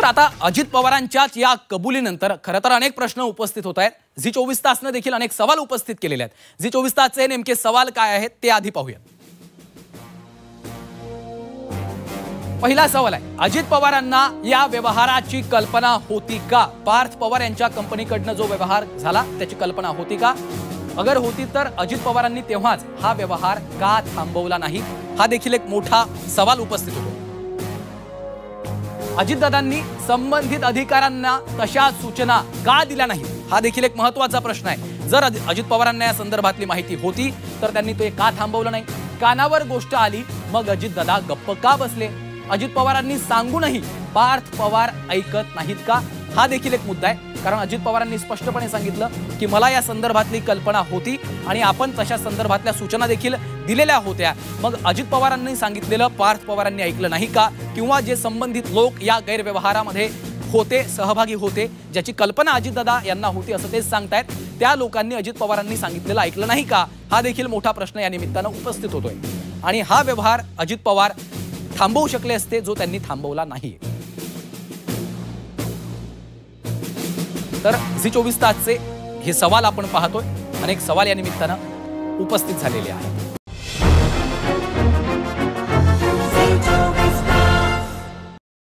तर आता अजित पवारांच्याच या कबुलीनंतर खरं तर अनेक प्रश्न उपस्थित होत आहेत। झी 24 तासने देखील अनेक सवाल उपस्थित केलेले आहेत। झी 24 तासचे नेमके सवाल काय आहेत ते आधी पाहूया। पहिला सवाल आहे, अजित पवारांना या व्यवहाराची कल्पना होती का? पार्थ पवार यांच्या कंपनीकडनं जो व्यवहार झाला त्याची कल्पना होती का? अगर होती तर अजित पवारांनी तेव्हाच हा व्यवहार का थांबवला नाही? हा देखील एक मोठा सवाल उपस्थित होतो। अजितदादांनी संबंधित अधिकाऱ्यांना तशा सूचना का दिल्या नाहीत? हा देखील एक महत्त्वाचा प्रश्न आहे। जर अजित पवारांना या संदर्भातली माहिती होती तर त्यांनी ते का थांबवलं नाही? कानावर गोष्ट आली मग अजितदादा गप्प का बसले? अजित पवारांनी सांगूनही पार्थ पवार ऐकत नाहीत का? हा देखील एक मुद्दा आहे। कारण अजित पवारांनी स्पष्टपणे सांगितलं की मला या संदर्भातली कल्पना होती आणि आपण तशा संदर्भातल्या सूचना देखील दिलेल्या होत्या। मग अजित पवारांनी सांगितलेलं पार्थ पवारांनी ऐकलं नाही का? किंवा जे संबंधित लोक या गैरव्यवहारामध्ये होते, सहभागी होते, ज्याची कल्पना अजितदादा यांना होती असं तेच सांगतायत, त्या लोकांनी अजित पवारांनी सांगितलेलं ऐकलं नाही का? हा देखील मोठा प्रश्न या निमित्तानं उपस्थित होतोय। आणि हा व्यवहार अजित पवार थांबवू शकले असते जो त्यांनी थांबवला नाही। तर झी 24 तासचे हे सवाल आपण पाहतोय। अनेक सवाल या निमित्तानं उपस्थित झालेले आहेत।